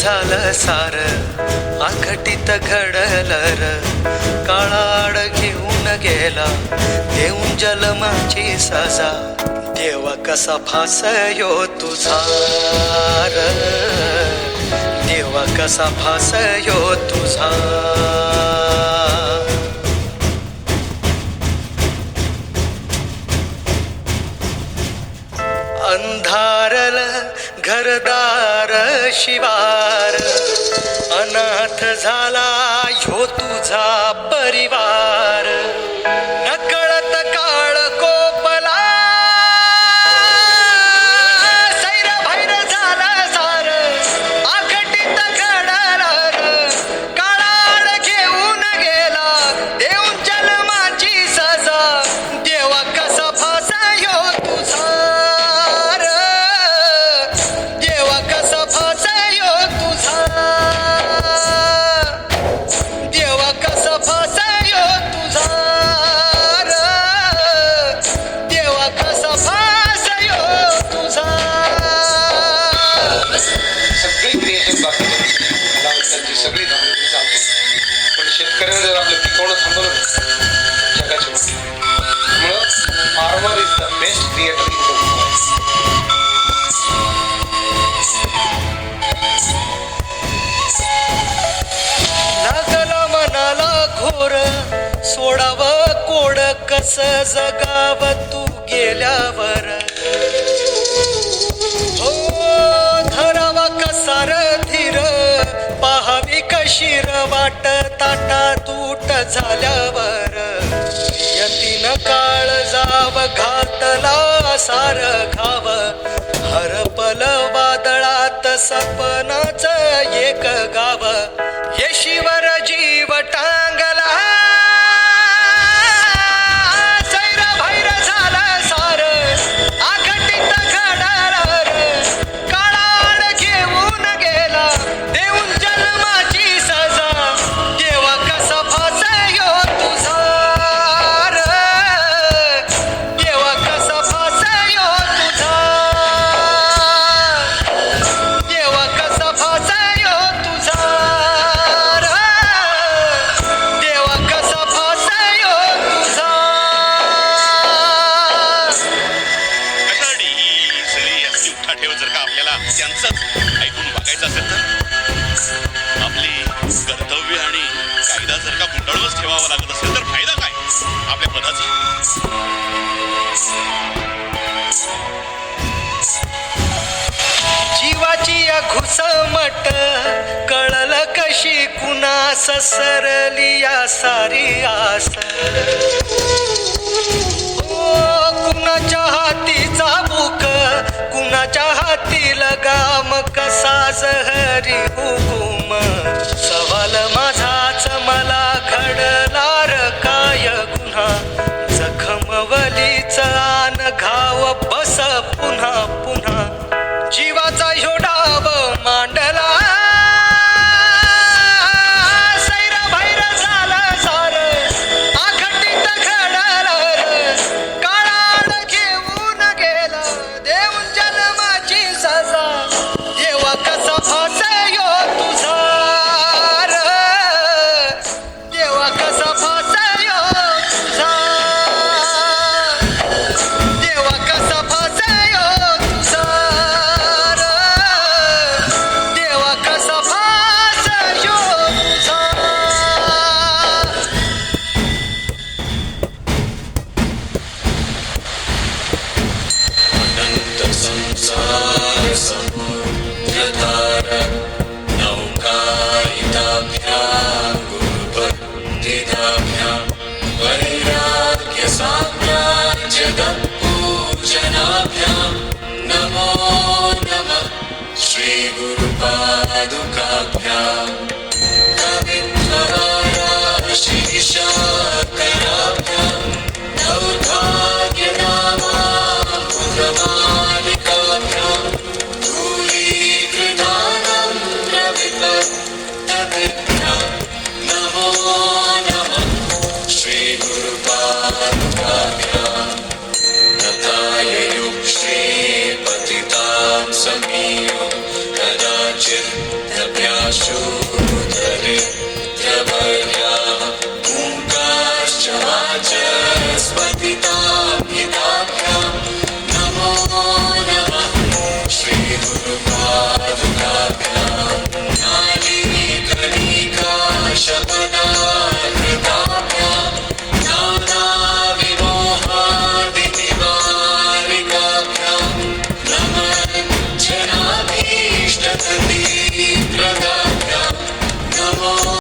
झालं सार आखटीत घडलं र काळाड घेऊन गेला देऊन जलमाची सजा देवा कसा फासयो तुझा र देवा कसा फासयो तुझा अंधारल घरदार शिवार अनाथ झाला ह्यो तुझा परिवार नकळत काळ कोपला सैर भैर झाला सार आखटीत घडलं काळाड घेऊन गेला देऊन जन्माची सजा देवा कसा फासयो तुझा सगळी धावणी चालते पण शेतकऱ्याने जर आपलं पिकवणं थांबवलं जगाच्या त्यामुळं farmer is the best creator in लागला मनाला घोर सोडावं कोड कस जगाव तू गेल्यावर हो धरावा कसार धीर पाहावी कशी वाट ताटा तूट झाल्यावर यतीन काळ जाव घातला सार घाव हरपल वादळात सपनाच एक गाव येशीवर जीव टांगला सैर भैर झाला सार आखटीत घडलं काळाड घेऊन गेला देऊन जन्माची सजा देवा कसा फासयो तुझा देवा कसा फासयो तुझा देवा कसा फासयो तुझा देवा कसा फासयो तुझा कशासाठी ही सगळी अशी उठाठेव जर का आपल्याला त्यांचंच ऐकून बघायचं असेल तर आपली कर्तव्य आणि कायदा जर का गुंडाळूनच ठेवावा लागत असेल तर फायदा काय आपल्या पदाचा जीवाची या घुसमट कळलं कशी कुणास सरली या सारी आस कुणाच्या हाती चाबूक कुणाच्या हाती लगाम कसा जहरी हुकुम सवाल माझाच मला घडलार काय गुन्हा जखमवलीच आन घाव बस पुन्हा पुन्हा जीवाचा ह्यो डाव मांडला सैर भैर झाला सार आखटीत घडलं काळाड घेऊन गेला देऊन जन्माची सजा देवा कसा फासयो तुझा देवा कसा फासयो तुझा देवा कसा फासयो तुझा देवा कसा फासयो तुझा अनंत संसार समुद्रधार नौकायिताभ्यां गुरुभक्तिदाभ्यां वैराग्य साम्राज्यदं पूजनाभ्यां नमो नमः श्री गुरुपादुका